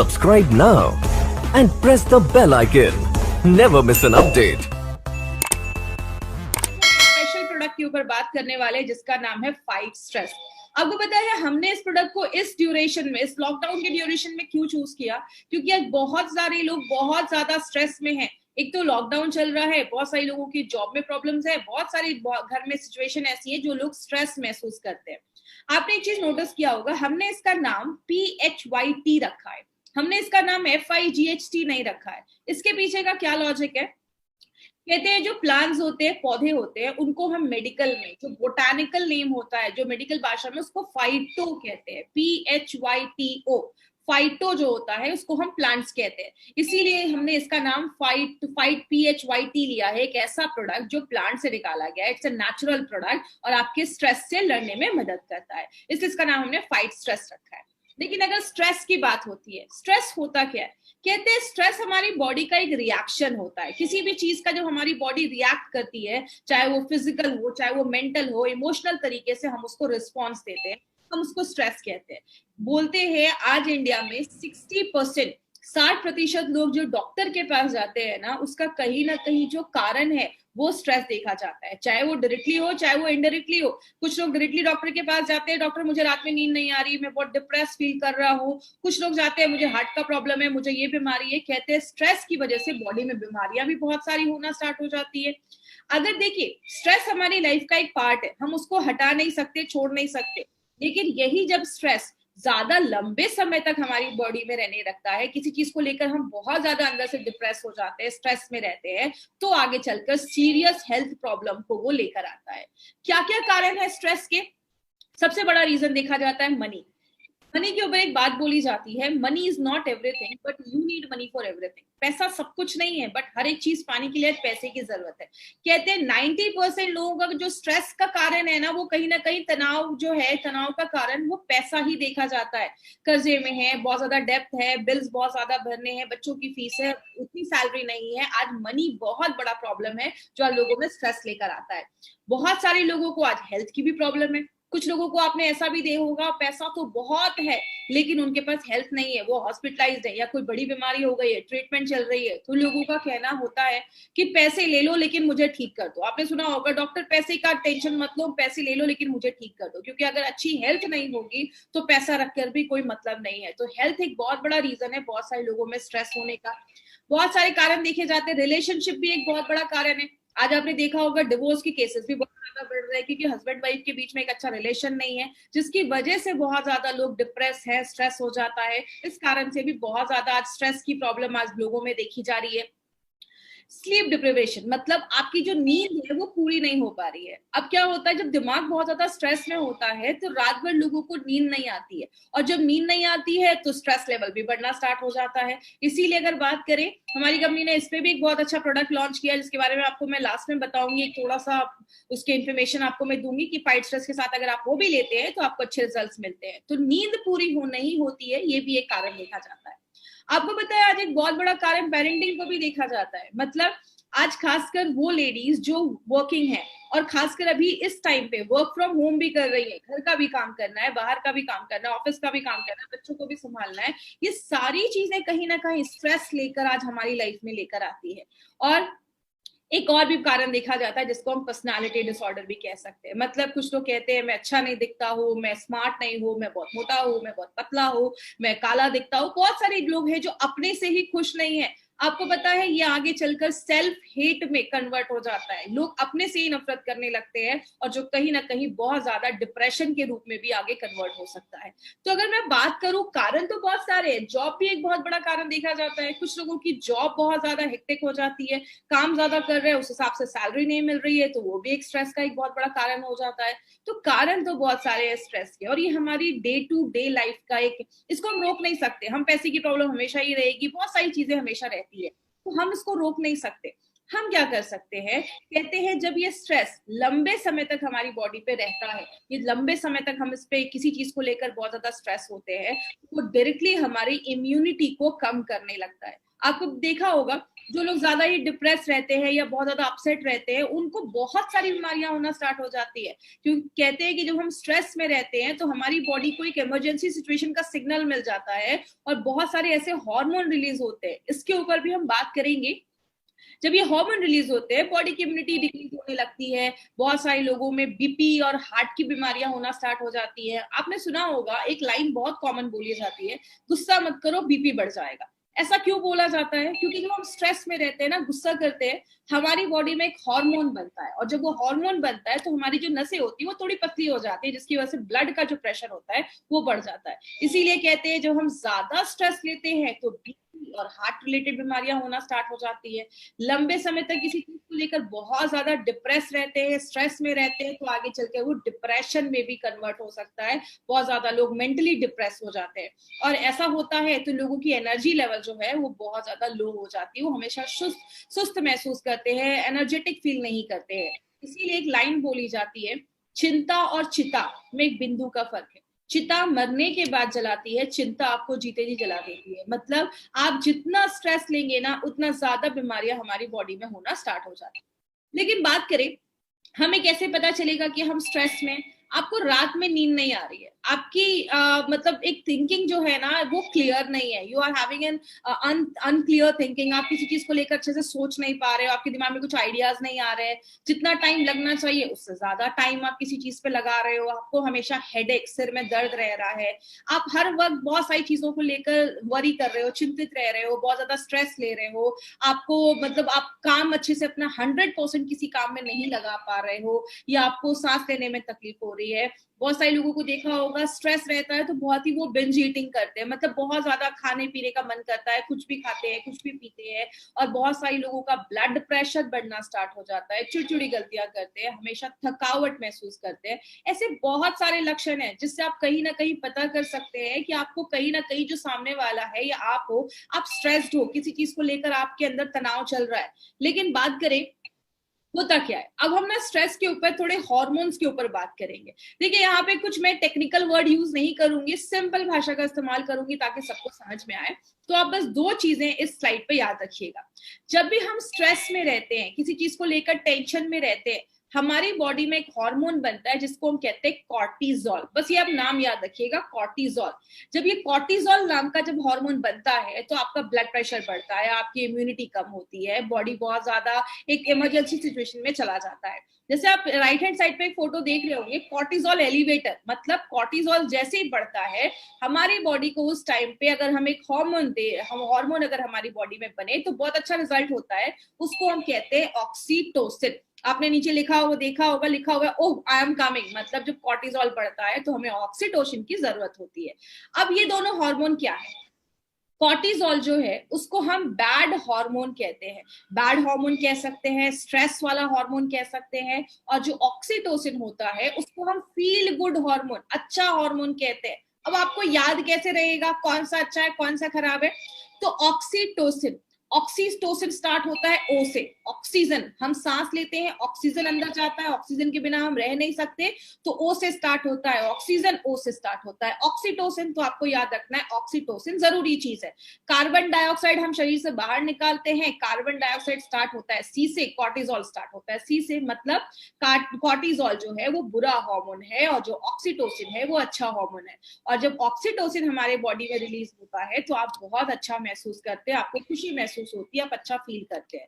Subscribe now and press the bell icon. Never miss an update. Special product के ऊपर बात करने वाले जिसका नाम है फाइट स्ट्रेस। आपको पता है हमने इस प्रोडक्ट को इस ड्यूरेशन में, इस लॉकडाउन के ड्यूरेशन में क्यों चूज किया? क्योंकि आज बहुत सारे लोग बहुत ज्यादा स्ट्रेस में हैं। एक तो लॉकडाउन चल रहा है, बहुत सारे लोगों की जॉब में प्रॉब्लम्स है, बहुत सारी घर में सिचुएशन ऐसी है जो लोग स्ट्रेस महसूस करते हैं। आपने एक चीज नोटिस किया होगा, हमने इसका नाम PHYT रखा है, हमने इसका नाम FIGHT नहीं रखा है। इसके पीछे का क्या लॉजिक है? कहते हैं जो प्लांट्स होते हैं, पौधे होते हैं, उनको हम मेडिकल में, जो बोटानिकल नेम होता है, जो मेडिकल भाषा में उसको फाइटो कहते हैं, PHYTO। फाइटो जो होता है उसको हम प्लांट्स कहते हैं, इसीलिए हमने इसका नाम फाइट PHYT लिया है। एक ऐसा प्रोडक्ट जो प्लांट से निकाला गया है, इट्स अ नेचुरल प्रोडक्ट और आपके स्ट्रेस से लड़ने में मदद करता है, इसलिए इसका नाम हमने फाइट स्ट्रेस रखा है। लेकिन अगर स्ट्रेस की बात होती है, स्ट्रेस होता क्या है? कहते हैं स्ट्रेस हमारी बॉडी का एक रिएक्शन होता है। किसी भी चीज का जब हमारी बॉडी रिएक्ट करती है, चाहे वो फिजिकल हो, चाहे वो मेंटल हो, इमोशनल तरीके से हम उसको रिस्पॉन्स देते हैं, हम उसको स्ट्रेस कहते हैं। बोलते हैं आज इंडिया में 60% लोग जो डॉक्टर के पास जाते हैं ना, उसका कहीं ना कहीं जो कारण है वो स्ट्रेस देखा जाता है, चाहे वो डायरेक्टली हो चाहे वो इनडायरेक्टली हो। कुछ लोग डायरेक्टली डॉक्टर के पास जाते हैं, डॉक्टर मुझे रात में नींद नहीं आ रही, मैं बहुत डिप्रेस फील कर रहा हूँ। कुछ लोग जाते हैं मुझे हार्ट का प्रॉब्लम है, मुझे ये बीमारी है। कहते हैं स्ट्रेस की वजह से बॉडी में बीमारियां भी बहुत सारी होना स्टार्ट हो जाती है। अगर देखिए स्ट्रेस हमारी लाइफ का एक पार्ट है, हम उसको हटा नहीं सकते, छोड़ नहीं सकते, लेकिन यही जब स्ट्रेस ज्यादा लंबे समय तक हमारी बॉडी में रहने लगता है, किसी चीज को लेकर हम बहुत ज्यादा अंदर से डिप्रेस हो जाते हैं, स्ट्रेस में रहते हैं, तो आगे चलकर सीरियस हेल्थ प्रॉब्लम को वो लेकर आता है। क्या क्या कारण है स्ट्रेस के? सबसे बड़ा रीजन देखा जाता है मनी। मनी के ऊपर एक बात बोली जाती है, money is not everything but you need money for everything. पैसा सब कुछ नहीं है, बट हर एक चीज पाने के लिए पैसे की जरूरत है। कहते हैं 90% लोगों का जो स्ट्रेस का कारण है ना, वो कहीं ना कहीं तनाव जो है, तनाव का कारण वो पैसा ही देखा जाता है। कर्जे में है, बहुत ज्यादा डेप्थ है, बिल्स बहुत ज्यादा भरने हैं, बच्चों की फीस है, उतनी सैलरी नहीं है। आज मनी बहुत बड़ा प्रॉब्लम है जो आज लोगों में स्ट्रेस लेकर आता है। बहुत सारे लोगों को आज हेल्थ की भी प्रॉब्लम है। कुछ लोगों को आपने ऐसा भी देखा होगा, पैसा तो बहुत है लेकिन उनके पास हेल्थ नहीं है, वो हॉस्पिटलाइज्ड है या कोई बड़ी बीमारी हो गई है, ट्रीटमेंट चल रही है, तो लोगों का कहना होता है कि पैसे ले लो लेकिन मुझे ठीक कर दो। आपने सुना होगा, डॉक्टर पैसे का टेंशन मत लो, पैसे ले लो लेकिन मुझे ठीक कर दो। क्योंकि अगर अच्छी हेल्थ नहीं होगी तो पैसा रखकर भी कोई मतलब नहीं है। तो हेल्थ एक बहुत बड़ा रीजन है बहुत सारे लोगों में स्ट्रेस होने का। बहुत सारे कारण देखे जाते हैं, रिलेशनशिप भी एक बहुत बड़ा कारण है। आज आपने देखा होगा डिवोर्स की केसेस भी बहुत ज्यादा बढ़ रहे हैं, क्योंकि हस्बैंड वाइफ के बीच में एक अच्छा रिलेशन नहीं है, जिसकी वजह से बहुत ज्यादा लोग डिप्रेस है, स्ट्रेस हो जाता है। इस कारण से भी बहुत ज्यादा आज स्ट्रेस की प्रॉब्लम आज लोगों में देखी जा रही है। स्लीप डिप्रिवेशन, मतलब आपकी जो नींद है वो पूरी नहीं हो पा रही है। अब क्या होता है, जब दिमाग बहुत ज्यादा स्ट्रेस में होता है तो रात भर लोगों को नींद नहीं आती है, और जब नींद नहीं आती है तो स्ट्रेस लेवल भी बढ़ना स्टार्ट हो जाता है। इसीलिए अगर बात करें, हमारी कंपनी ने इस पे भी एक बहुत अच्छा प्रोडक्ट लॉन्च किया, जिसके बारे में आपको मैं लास्ट में बताऊंगी। एक थोड़ा सा उसके इन्फॉर्मेशन आपको मैं दूंगी कि फाइट स्ट्रेस के साथ अगर आप वो भी लेते हैं तो आपको अच्छे रिजल्ट मिलते हैं। तो नींद पूरी हो नहीं होती है, ये भी एक कारण देखा जाता है। आपको पता है आज एक बहुत बड़ा कारण पेरेंटिंग को भी देखा जाता है। मतलब आज खासकर वो लेडीज जो वर्किंग है, और खासकर अभी इस टाइम पे वर्क फ्रॉम होम भी कर रही है, घर का भी काम करना है, बाहर का भी काम करना है, ऑफिस का भी काम करना है, बच्चों को भी संभालना है, ये सारी चीजें कहीं ना कहीं स्ट्रेस लेकर आज हमारी लाइफ में लेकर आती है। और एक और भी कारण देखा जाता है जिसको हम पर्सनालिटी डिसऑर्डर भी कह सकते हैं। मतलब कुछ लोग कहते हैं मैं अच्छा नहीं दिखता हूँ, मैं स्मार्ट नहीं हूँ, मैं बहुत मोटा हूँ, मैं बहुत पतला हूँ, मैं काला दिखता हूँ। बहुत सारे लोग हैं जो अपने से ही खुश नहीं है। आपको पता है ये आगे चलकर सेल्फ हेट में कन्वर्ट हो जाता है, लोग अपने से ही नफरत करने लगते हैं, और जो कहीं ना कहीं बहुत ज्यादा डिप्रेशन के रूप में भी आगे कन्वर्ट हो सकता है। तो अगर मैं बात करूं, कारण तो बहुत सारे हैं। जॉब भी एक बहुत बड़ा कारण देखा जाता है। कुछ लोगों की जॉब बहुत ज्यादा हेक्टिक हो जाती है, काम ज्यादा कर रहे हैं, उस हिसाब से सैलरी नहीं मिल रही है, तो वो भी एक स्ट्रेस का एक बहुत बड़ा कारण हो जाता है। तो कारण तो बहुत सारे हैं स्ट्रेस के, और ये हमारी डे टू डे लाइफ का एक, इसको हम रोक नहीं सकते। हम पैसे की प्रॉब्लम हमेशा ही रहेगी, बहुत सारी चीजें हमेशा रहती है, तो हम इसको रोक नहीं सकते। हम क्या कर सकते हैं? कहते हैं जब ये स्ट्रेस लंबे समय तक हमारी बॉडी पे रहता है, ये लंबे समय तक हम इस पे किसी चीज को लेकर बहुत ज्यादा स्ट्रेस होते हैं, वो डायरेक्टली हमारी इम्यूनिटी को कम करने लगता है। आपको देखा होगा जो लोग ज्यादा ही डिप्रेस रहते हैं या बहुत ज्यादा अपसेट रहते हैं, उनको बहुत सारी बीमारियां होना स्टार्ट हो जाती है, क्योंकि कहते हैं कि जब हम स्ट्रेस में रहते हैं तो हमारी बॉडी को एक इमरजेंसी सिचुएशन का सिग्नल मिल जाता है और बहुत सारे ऐसे हार्मोन रिलीज होते हैं। इसके ऊपर भी हम बात करेंगे। जब ये हार्मोन रिलीज होते हैं, बॉडी की इम्यूनिटी डिक्रीज होने लगती है, बहुत सारे लोगों में बीपी और हार्ट की बीमारियां होना स्टार्ट हो जाती है। आपने सुना होगा एक लाइन बहुत कॉमन बोली जाती है, गुस्सा मत करो बीपी बढ़ जाएगा। ऐसा क्यों बोला जाता है? क्योंकि जब हम स्ट्रेस में रहते हैं ना, गुस्सा करते हैं, हमारी बॉडी में एक हार्मोन बनता है और जब वो हार्मोन बनता है तो हमारी जो नसें होती है वो थोड़ी पतली हो जाती है, जिसकी वजह से ब्लड का जो प्रेशर होता है वो बढ़ जाता है। इसीलिए कहते हैं जब हम ज्यादा स्ट्रेस लेते हैं तो बीपी और हार्ट रिलेटेड बीमारियां होना स्टार्ट हो जाती है। लंबे समय तक किसी चीज को लेकर बहुत ज्यादा डिप्रेस रहते हैं, स्ट्रेस में रहते हैं, तो आगे चल के वो डिप्रेशन में भी कन्वर्ट हो सकता है। बहुत ज्यादा लोग मेंटली डिप्रेस हो जाते हैं और ऐसा होता है तो लोगों की एनर्जी लेवल जो है वो बहुत ज्यादा लो हो जाती है, वो हमेशा सुस्त महसूस करते हैं, एनर्जेटिक फील नहीं करते हैं। इसीलिए एक लाइन बोली जाती है, चिंता और चिता में एक बिंदु का फर्क है। चिता मरने के बाद जलाती है, चिंता आपको जीते जी जला देती है। मतलब आप जितना स्ट्रेस लेंगे ना, उतना ज्यादा बीमारियां हमारी बॉडी में होना स्टार्ट हो जाती है। लेकिन बात करें, हमें कैसे पता चलेगा कि हम स्ट्रेस में? आपको रात में नींद नहीं आ रही है, आपकी मतलब एक थिंकिंग जो है ना वो क्लियर नहीं है, you are having an unclear thinking, आप किसी चीज को लेकर अच्छे से सोच नहीं पा रहे हो, आपके दिमाग में कुछ आइडियाज नहीं आ रहे हैं, जितना टाइम लगना चाहिए उससे ज्यादा टाइम आप किसी चीज पे लगा रहे हो, आपको हमेशा हेडेक, सिर में दर्द रह रहा है, आप हर वक्त बहुत सारी चीजों को लेकर वरी कर रहे हो, चिंतित रह रहे हो, बहुत ज्यादा स्ट्रेस ले रहे हो, आपको मतलब आप काम अच्छे से अपना 100% किसी काम में नहीं लगा पा रहे हो, या आपको सांस लेने में तकलीफ हो रही है। बहुत सारे लोगों को देखा होगा, स्ट्रेस रहता है तो बहुत ही वो बिंज ईटिंग करते हैं, मतलब बहुत ज्यादा खाने पीने का मन करता है, कुछ भी खाते हैं, कुछ भी पीते हैं, और बहुत सारे लोगों का ब्लड प्रेशर बढ़ना स्टार्ट हो जाता है, चिड़चिड़ी गलतियां करते हैं, हमेशा थकावट महसूस करते हैं। ऐसे बहुत सारे लक्षण हैं जिससे आप कहीं ना कहीं पता कर सकते हैं कि आपको कहीं ना कहीं जो सामने वाला है या आप हो, आप स्ट्रेस्ड हो, किसी चीज को लेकर आपके अंदर तनाव चल रहा है। लेकिन बात करें होता क्या है, अब हम ना स्ट्रेस के ऊपर थोड़े हार्मोन्स के ऊपर बात करेंगे। देखिए यहाँ पे कुछ मैं टेक्निकल वर्ड यूज नहीं करूंगी, सिंपल भाषा का इस्तेमाल करूंगी ताकि सबको समझ में आए। तो आप बस दो चीजें इस स्लाइड पे याद रखिएगा। जब भी हम स्ट्रेस में रहते हैं, किसी चीज को लेकर टेंशन में रहते हैं, हमारी बॉडी में एक हार्मोन बनता है जिसको हम कहते हैं कॉर्टिजोल। बस ये आप नाम याद रखिएगा, कॉर्टिजोल। जब ये कॉर्टिजोल नाम का जब हार्मोन बनता है तो आपका ब्लड प्रेशर बढ़ता है, आपकी इम्यूनिटी कम होती है, बॉडी बहुत ज्यादा एक इमरजेंसी सिचुएशन में चला जाता है। जैसे आप राइट हैंड साइड पे एक फोटो देख रहे होंगे, कॉर्टिजोल एलिवेटर, मतलब कॉर्टिजोल जैसे ही बढ़ता है हमारी बॉडी को उस टाइम पे अगर हम एक हार्मोन दे, हम हार्मोन अगर हमारी बॉडी में बने तो बहुत अच्छा रिजल्ट होता है, उसको हम कहते हैं ऑक्सीटोसिन। आपने नीचे लिखा होगा, देखा होगा, लिखा होगा ओह आई एम कमिंग, मतलब जब कॉर्टिजोल बढ़ता है तो हमें ऑक्सीटोसिन की जरूरत होती है। अब ये दोनों हार्मोन क्या है? कॉर्टिजोल जो है उसको हम बैड हार्मोन कहते हैं, बैड हार्मोन कह सकते हैं, स्ट्रेस वाला हार्मोन कह सकते हैं, और जो ऑक्सीटोसिन होता है उसको हम फील गुड हार्मोन, अच्छा हार्मोन कहते हैं। अब आपको याद कैसे रहेगा कौन सा अच्छा है कौन सा खराब है? तो ऑक्सीटोसिन, ऑक्सीटोसिन स्टार्ट होता है ओ से, ऑक्सीजन, हम सांस लेते हैं, ऑक्सीजन अंदर जाता है, ऑक्सीजन के बिना हम रह नहीं सकते, तो ओ से स्टार्ट होता है ऑक्सीजन, ओ से स्टार्ट होता है ऑक्सीटोसिन। तो आपको याद रखना है ऑक्सीटोसिन जरूरी चीज है। कार्बन डाइऑक्साइड हम शरीर से बाहर निकालते हैं, कार्बन डाइऑक्साइड स्टार्ट होता है सी से, कॉर्टिजोल स्टार्ट होता है सी से, मतलब कॉर्टिजोल जो है वो बुरा हार्मोन है और जो ऑक्सीटोसिन है वो अच्छा हार्मोन है। और जब ऑक्सीटोसिन हमारे बॉडी में रिलीज होता है तो आप बहुत अच्छा महसूस करते हैं, आपको खुशी महसूस होती है, आप अच्छा फील करते हैं।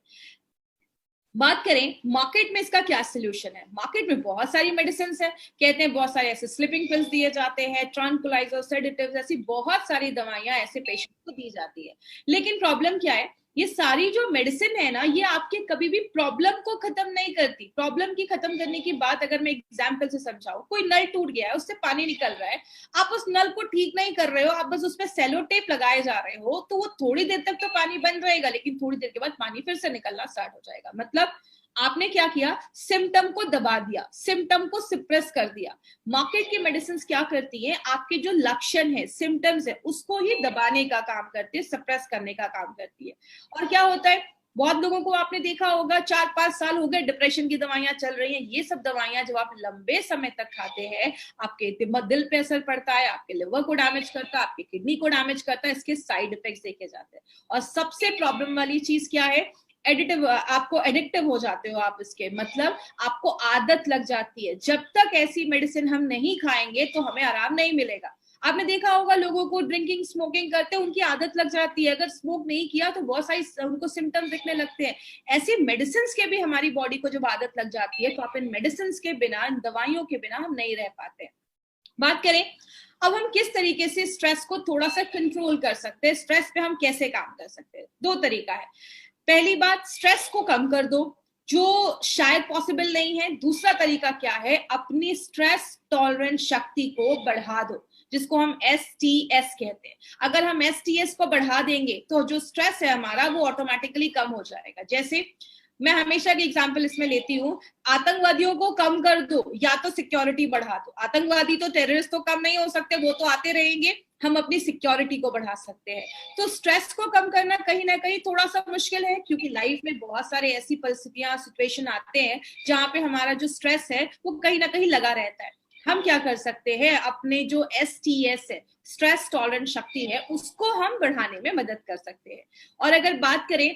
बात करें मार्केट में इसका क्या सोल्यूशन है? मार्केट में बहुत सारी मेडिसिन है, कहते हैं बहुत सारे ऐसे स्लीपिंग पिल्स दिए जाते हैं, ट्रैंक्विलाइजर, सेडेटिव्स, ऐसी बहुत सारी दवाइयां ऐसे पेशेंट को दी जाती है। लेकिन प्रॉब्लम क्या है, ये सारी जो मेडिसिन है ना, ये आपके कभी भी प्रॉब्लम को खत्म नहीं करती। प्रॉब्लम की खत्म करने की बात अगर मैं एग्जांपल से समझाऊं, कोई नल टूट गया है, उससे पानी निकल रहा है, आप उस नल को ठीक नहीं कर रहे हो, आप बस उसमें सेलो टेप लगाए जा रहे हो, तो वो थोड़ी देर तक तो पानी बंद रहेगा, लेकिन थोड़ी देर के बाद पानी फिर से निकलना स्टार्ट हो जाएगा। मतलब आपने क्या किया, सिम्टम को दबा दिया, सिम्टम को सिप्रेस कर दिया। मार्केट की मेडिसिन क्या करती है, आपके जो लक्षण है, सिम्टम्स है, उसको ही दबाने का काम करती है, सप्रेस करने का काम करती है। और क्या होता है, बहुत लोगों को आपने देखा होगा 4-5 साल हो गए डिप्रेशन की दवाइयां चल रही हैं। ये सब दवाइयां जब आप लंबे समय तक खाते हैं, आपके दिल पे असर पड़ता है, आपके लिवर को डैमेज करता है, आपकी किडनी को डैमेज करता है, इसके साइड इफेक्ट्स देखे जाते हैं। और सबसे प्रॉब्लम वाली चीज क्या है, एडिटिव, आपको एडिक्टिव हो जाते हो आप इसके, मतलब आपको आदत लग जाती है। जब तक ऐसी मेडिसिन हम नहीं खाएंगे तो हमें आराम नहीं मिलेगा। आपने देखा होगा लोगों को ड्रिंकिंग स्मोकिंग करते हैं, उनकी आदत लग जाती है, अगर स्मोक नहीं किया तो बहुत सारी उनको सिम्टम्स दिखने लगते हैं। ऐसे मेडिसिन के भी हमारी बॉडी को जब आदत लग जाती है तो आप इन मेडिसिन के बिना, इन दवाइयों के बिना हम नहीं रह पाते। बात करें अब हम किस तरीके से स्ट्रेस को थोड़ा सा कंट्रोल कर सकते हैं, स्ट्रेस पे हम कैसे काम कर सकते हैं। दो तरीका है। पहली बात, स्ट्रेस को कम कर दो, जो शायद पॉसिबल नहीं है। दूसरा तरीका क्या है, अपनी स्ट्रेस टॉलरेंस शक्ति को बढ़ा दो, जिसको हम STS कहते हैं। अगर हम STS को बढ़ा देंगे तो जो स्ट्रेस है हमारा वो ऑटोमेटिकली कम हो जाएगा। जैसे मैं हमेशा की एग्जांपल इसमें लेती हूँ, आतंकवादियों को कम कर दो या तो सिक्योरिटी बढ़ा दो। आतंकवादी तो, टेररिस्ट तो कम नहीं हो सकते, वो तो आते रहेंगे, हम अपनी सिक्योरिटी को बढ़ा सकते हैं। तो स्ट्रेस को कम करना कहीं ना कहीं थोड़ा सा मुश्किल है, क्योंकि लाइफ में बहुत सारे ऐसी परिस्थितियां, सिचुएशन आते हैं जहां पे हमारा जो स्ट्रेस है वो कहीं ना कहीं लगा रहता है। हम क्या कर सकते हैं, अपने जो STS है, स्ट्रेस टॉलरेंस शक्ति है, उसको हम बढ़ाने में मदद कर सकते हैं। और अगर बात करें,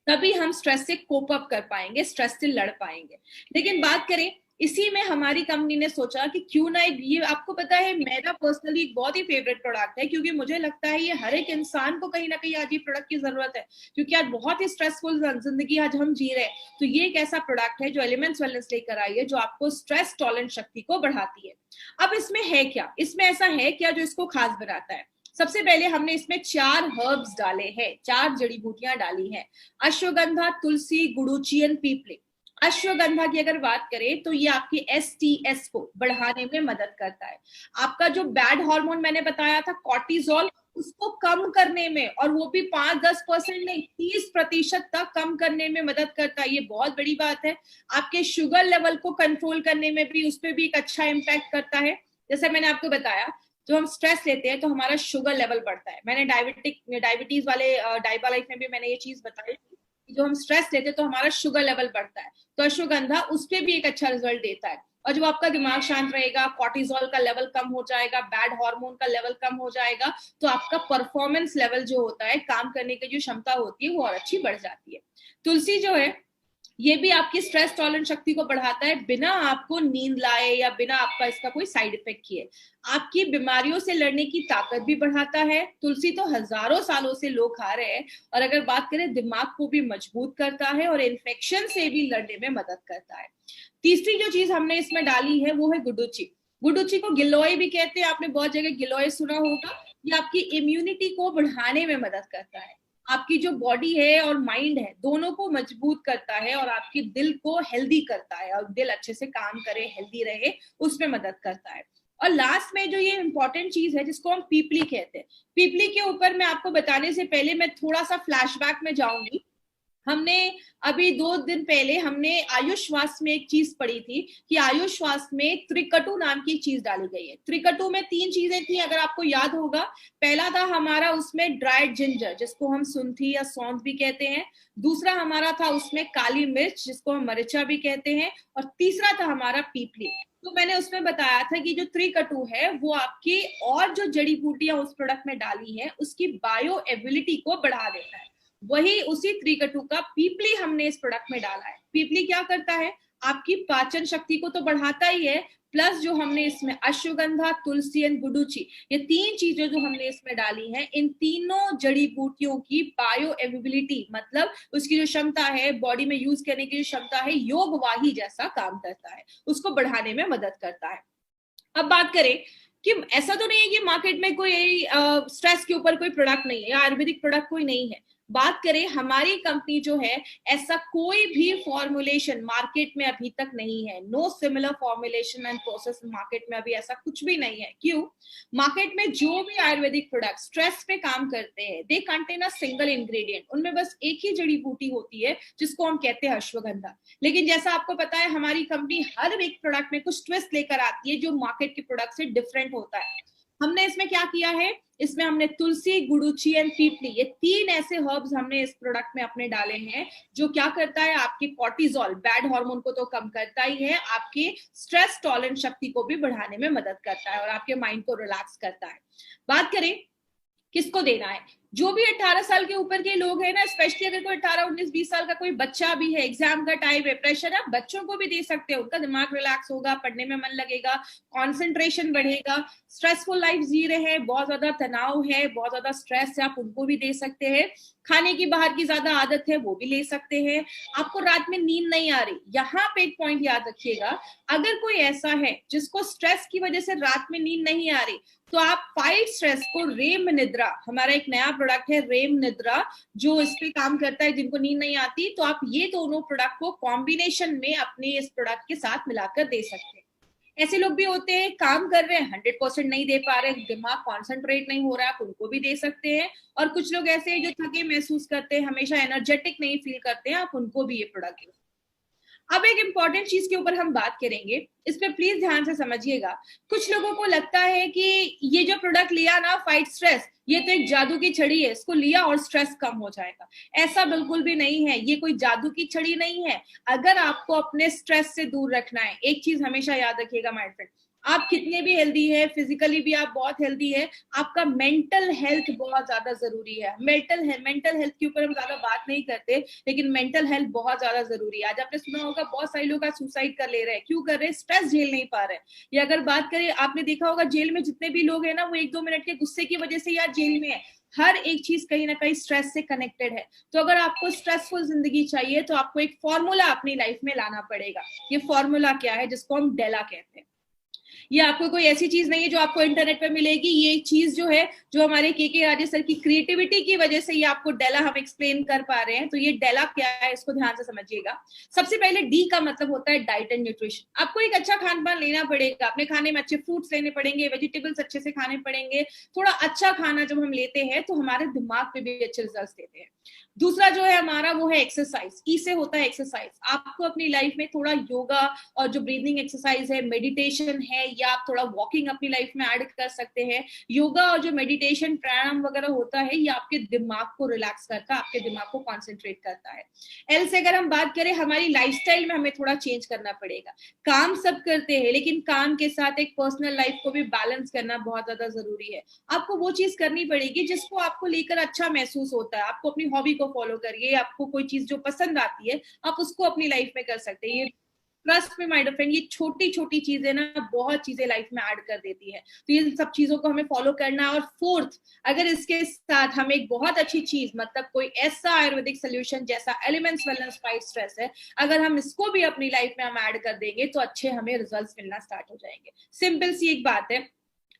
तभी हम स्ट्रेस से कोप अप कर पाएंगे, स्ट्रेस से लड़ पाएंगे। लेकिन बात करें, इसी में हमारी कंपनी ने सोचा कि क्यों ना ये, आपको पता है मेरा पर्सनली एक बहुत ही फेवरेट प्रोडक्ट है, क्योंकि मुझे लगता है ये हर एक इंसान को कहीं ना कहीं आज ये प्रोडक्ट की जरूरत है, क्योंकि आज बहुत ही स्ट्रेसफुल जिंदगी आज हम जी रहे हैं। तो ये एक ऐसा प्रोडक्ट है जो एलिमेंट्स वेलनेस लेकर आई है, जो आपको स्ट्रेस टॉलरेंस शक्ति को बढ़ाती है। अब इसमें है क्या, इसमें ऐसा है क्या जो इसको खास बनाता है। सबसे पहले हमने इसमें 4 हर्ब्स डाले हैं, 4 जड़ी बूटियां डाली हैं, अश्वगंधा, तुलसी, गुडुचि एंड पीपली। अश्वगंधा की अगर बात करें तो ये आपकी STS को बढ़ाने में मदद करता है। आपका जो बैड हार्मोन मैंने बताया था कॉर्टिजोल, उसको कम करने में, और वो भी 5-10% नहीं, 30% तक कम करने में मदद करता है। ये बहुत बड़ी बात है। आपके शुगर लेवल को कंट्रोल करने में भी, उस पर भी एक अच्छा इम्पैक्ट करता है। जैसे मैंने आपको बताया, जो हम स्ट्रेस लेते हैं तो हमारा शुगर लेवल बढ़ता है। मैंने डायबिटीज वाले डाइबा लाइफ में भी मैंने ये चीज बताई, जो हम स्ट्रेस लेते हैं तो हमारा शुगर लेवल बढ़ता है। तो अश्वगंधा उस पर भी एक अच्छा रिजल्ट देता है। और जब आपका दिमाग शांत रहेगा, कॉर्टिजोल का लेवल कम हो जाएगा, बैड हार्मोन का लेवल कम हो जाएगा, तो आपका परफॉर्मेंस लेवल जो होता है, काम करने की जो क्षमता होती है, वो और अच्छी बढ़ जाती है। तुलसी जो है, ये भी आपकी स्ट्रेस टॉलरेंस शक्ति को बढ़ाता है, बिना आपको नींद लाए या बिना आपका इसका कोई साइड इफेक्ट किए। आपकी बीमारियों से लड़ने की ताकत भी बढ़ाता है। तुलसी तो हजारों सालों से लोग खा रहे हैं। और अगर बात करें, दिमाग को भी मजबूत करता है और इन्फेक्शन से भी लड़ने में मदद करता है। तीसरी जो चीज हमने इसमें डाली है वो है गुडुचि। गुडुचि को गिलोय भी कहते हैं, आपने बहुत जगह गिलोय सुना होगा। ये आपकी इम्यूनिटी को बढ़ाने में मदद करता है, आपकी जो बॉडी है और माइंड है दोनों को मजबूत करता है, और आपके दिल को हेल्दी करता है, और दिल अच्छे से काम करे, हेल्दी रहे, उसमें मदद करता है। और लास्ट में जो ये इंपॉर्टेंट चीज है जिसको हम पीपली कहते हैं, पीपली के ऊपर मैं आपको बताने से पहले मैं थोड़ा सा फ्लैशबैक में जाऊंगी। हमने अभी 2 दिन पहले हमने आयुश्वास में एक चीज पढ़ी थी कि आयुश्वास में त्रिकटु नाम की चीज डाली गई है। त्रिकटु में 3 चीजें थी, अगर आपको याद होगा। पहला था हमारा उसमें ड्राइड जिंजर, जिसको हम सुंठी या सौंठ भी कहते हैं। दूसरा हमारा था उसमें काली मिर्च, जिसको हम मरिचा भी कहते हैं। और तीसरा था हमारा पीपली। तो मैंने उसमें बताया था कि जो त्रिकटु है वो आपकी और जो जड़ी बूटियां उस प्रोडक्ट में डाली है उसकी बायो एबिलिटी को बढ़ा देता है। वही उसी त्रिकटु का पीपली हमने इस प्रोडक्ट में डाला है। पीपली क्या करता है, आपकी पाचन शक्ति को तो बढ़ाता ही है, प्लस जो हमने इसमें अश्वगंधा, तुलसी एंड गुडुचि, ये 3 चीजें जो हमने इसमें डाली हैं, इन तीनों जड़ी बूटियों की बायो एबिलिटी, मतलब उसकी जो क्षमता है, बॉडी में यूज करने की जो क्षमता है, योगवाही जैसा काम करता है, उसको बढ़ाने में मदद करता है। अब बात करें कि ऐसा तो नहीं है कि मार्केट में कोई स्ट्रेस के ऊपर कोई प्रोडक्ट नहीं है या आयुर्वेदिक प्रोडक्ट कोई नहीं है। बात करें, हमारी कंपनी जो है, ऐसा कोई भी फॉर्मुलेशन मार्केट में अभी तक नहीं है। No similar formulation and process market में अभी ऐसा कुछ भी नहीं है। क्यों? मार्केट में जो भी आयुर्वेदिक प्रोडक्ट स्ट्रेस पे काम करते हैं, they contain a single ingredient, उनमें बस एक ही जड़ी बूटी होती है जिसको हम कहते हैं अश्वगंधा। लेकिन जैसा आपको पता है, हमारी कंपनी हर एक प्रोडक्ट में कुछ ट्विस्ट लेकर आती है जो मार्केट के प्रोडक्ट से डिफरेंट होता है। हमने इसमें क्या किया है, इसमें हमने तुलसी, गुड़ुची एंड पीपली, ये 3 ऐसे हर्ब्स हमने इस प्रोडक्ट में अपने डाले हैं, जो क्या करता है, आपके कॉर्टिसोल बैड हार्मोन को तो कम करता ही है, आपके स्ट्रेस टॉलरेंस शक्ति को भी बढ़ाने में मदद करता है और आपके माइंड को रिलैक्स करता है। बात करें किसको देना है, जो भी 18 साल के ऊपर के लोग हैं ना, स्पेशली अगर कोई 18, 19, 20 साल का कोई बच्चा भी है, एग्जाम का टाइम है, प्रेशर है, आप बच्चों को भी दे सकते हो, उनका दिमाग रिलैक्स होगा, पढ़ने में मन लगेगा, कंसंट्रेशन बढ़ेगा। स्ट्रेसफुल लाइफ जी रहे हैं, बहुत ज्यादा तनाव है, बहुत ज्यादा स्ट्रेस है, आप उनको भी दे सकते हैं। खाने की बाहर की ज्यादा आदत है, वो भी ले सकते हैं। आपको रात में नींद नहीं आ रही, यहाँ पे एक पॉइंट याद रखिएगा, अगर कोई ऐसा है जिसको स्ट्रेस की वजह से रात में नींद नहीं आ रही, तो आप फाइट स्ट्रेस को रेम निद्रा, हमारा एक नया प्रोडक्ट है रेम निद्रा, जो इस पे काम करता है जिनको नींद नहीं आती, तो आप ये दोनों प्रोडक्ट को कॉम्बिनेशन में अपने इस प्रोडक्ट के साथ मिलाकर दे सकते हैं। ऐसे लोग भी होते हैं, काम कर रहे हैं, 100% नहीं दे पा रहे, दिमाग कॉन्सेंट्रेट नहीं हो रहा, आप उनको भी दे सकते हैं। और कुछ लोग ऐसे हैं जो थके महसूस करते हैं, हमेशा एनर्जेटिक नहीं फील करते हैं, आप उनको भी ये प्रोडक्ट दे। अब एक इंपॉर्टेंट चीज के ऊपर हम बात करेंगे, इस पे प्लीज ध्यान से समझिएगा। कुछ लोगों को लगता है कि ये जो प्रोडक्ट लिया ना, फाइट स्ट्रेस, ये तो एक जादू की छड़ी है, इसको लिया और स्ट्रेस कम हो जाएगा। ऐसा बिल्कुल भी नहीं है, ये कोई जादू की छड़ी नहीं है। अगर आपको अपने स्ट्रेस से दूर रखना है, एक चीज हमेशा याद रखिएगा माय फ्रेंड, आप कितने भी हेल्दी है, फिजिकली भी आप बहुत हेल्दी है, आपका मेंटल हेल्थ बहुत ज्यादा जरूरी है। मेंटल हेल्थ के ऊपर हम ज्यादा बात नहीं करते, लेकिन मेंटल हेल्थ बहुत ज्यादा जरूरी है। आज आपने सुना होगा बहुत सारे लोग आज सुसाइड कर ले रहे हैं, क्यों कर रहे हैं, स्ट्रेस झेल नहीं पा रहे हैं। या अगर बात करें, आपने देखा होगा जेल में जितने भी लोग हैं ना, वो 1-2 मिनट के गुस्से की वजह से यार जेल में है। हर एक चीज कहीं ना कहीं स्ट्रेस से कनेक्टेड है। तो अगर आपको स्ट्रेसफुल जिंदगी चाहिए, तो आपको एक फॉर्मूला अपनी लाइफ में लाना पड़ेगा। ये फॉर्मूला क्या है, जिसको हम डेला कहते हैं। ये आपको कोई ऐसी चीज नहीं है जो आपको इंटरनेट पे मिलेगी, ये चीज जो है, जो हमारे के राजेश सर की क्रिएटिविटी की वजह से ये आपको डेला हम एक्सप्लेन कर पा रहे हैं। तो ये डेला क्या है, इसको ध्यान से समझिएगा। सबसे पहले डी का मतलब होता है डाइट एंड न्यूट्रिशन। आपको एक अच्छा खान पान लेना पड़ेगा, अपने खाने में अच्छे फ्रूट्स लेने पड़ेंगे, वेजिटेबल्स अच्छे से खाने पड़ेंगे। थोड़ा अच्छा खाना जब हम लेते हैं तो हमारे दिमाग पे भी अच्छे रिजल्ट देते हैं। दूसरा जो है हमारा, वो है एक्सरसाइज। ई से होता है एक्सरसाइज। आपको अपनी लाइफ में थोड़ा योगा और जो ब्रीदिंग एक्सरसाइज है, मेडिटेशन है, या आप थोड़ा वॉकिंग अपनी लाइफ में ऐड कर सकते हैं। योगा और जो मेडिटेशन, प्राणायाम वगैरह होता है, ये आपके दिमाग को रिलैक्स करता है, आपके दिमाग को कॉन्सेंट्रेट करता है। एल से अगर हम बात करें, हमारी लाइफस्टाइल में हमें थोड़ा चेंज करना पड़ेगा। काम सब करते हैं, लेकिन काम के साथ एक पर्सनल लाइफ को भी बैलेंस करना बहुत ज्यादा जरूरी है। आपको वो चीज करनी पड़ेगी जिसको आपको लेकर अच्छा महसूस होता है। आपको अपनी हॉबी को फॉलो करिए, आपको कोई चीज जो पसंद आती है आप उसको अपनी लाइफ में कर सकते हैं। ये ट्रस्ट में माय डियर फ्रेंड, ये छोटी छोटी चीजें ना बहुत चीजें लाइफ में ऐड कर देती है। तो ये सब चीजों को हमें फॉलो करना है। और फोर्थ, अगर इसके साथ हम एक बहुत अच्छी चीज, मतलब कोई ऐसा आयुर्वेदिक सोल्यूशन जैसा एलिमेंट्स वेलनेस फाइट स्ट्रेस है, अगर हम इसको भी अपनी लाइफ में हम ऐड कर देंगे तो अच्छे हमें रिजल्ट्स मिलना स्टार्ट हो जाएंगे। सिंपल सी एक बात है,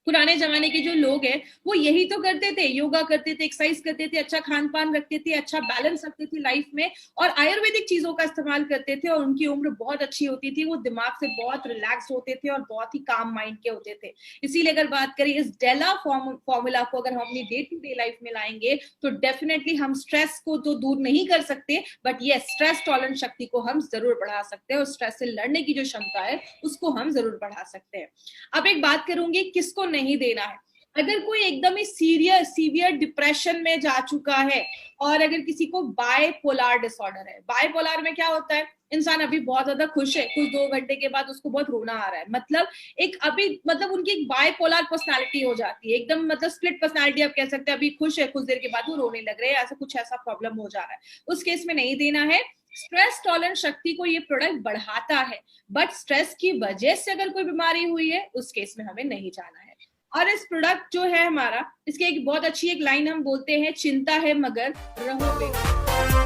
पुराने जमाने के जो लोग हैं वो यही तो करते थे, योगा करते थे, एक्सरसाइज करते थे, अच्छा खान पान रखते थे, अच्छा बैलेंस रखते थे लाइफ में, और आयुर्वेदिक चीजों का इस्तेमाल करते थे, और उनकी उम्र बहुत अच्छी होती थी। वो दिमाग से बहुत रिलैक्स होते थे और बहुत ही काम माइंड के होते थे। इसीलिए अगर बात करें इस डेला फॉर्मूला को अगर हम अपनी डे टू डे लाइफ में लाएंगे तो डेफिनेटली हम स्ट्रेस को तो दूर नहीं कर सकते, बट ये स्ट्रेस टॉलरेंस शक्ति को हम जरूर बढ़ा सकते हैं, और स्ट्रेस से लड़ने की जो क्षमता है उसको हम जरूर बढ़ा सकते हैं। अब एक बात करूंगी, किसको नहीं देना है। अगर कोई एकदम ही सीवियर डिप्रेशन में जा चुका है, और अगर किसी को बायपोलर डिसऑर्डर है। बायपोलर में क्या होता है, इंसान अभी बहुत ज्यादा खुश है, कुछ 2 घंटे के बाद उसको बहुत रोना आ रहा है, मतलब उनकी एक बायपोलर पर्सनालिटी हो जाती है, एकदम मतलब स्प्लिट पर्सनालिटी आप कह सकते हैं। अभी खुश है, कुछ देर के बाद वो रोने लग रहे हैं, ऐसा प्रॉब्लम हो जा रहा है, उस केस में नहीं देना है। स्ट्रेस टॉलरेंस शक्ति को ये प्रोडक्ट बढ़ाता है, बट स्ट्रेस की वजह से अगर कोई बीमारी हुई है उस केस में हमें नहीं जाना है। और इस प्रोडक्ट जो है हमारा, इसके एक बहुत अच्छी एक लाइन हम बोलते हैं, चिंता है मगर रहो बेफिक्र।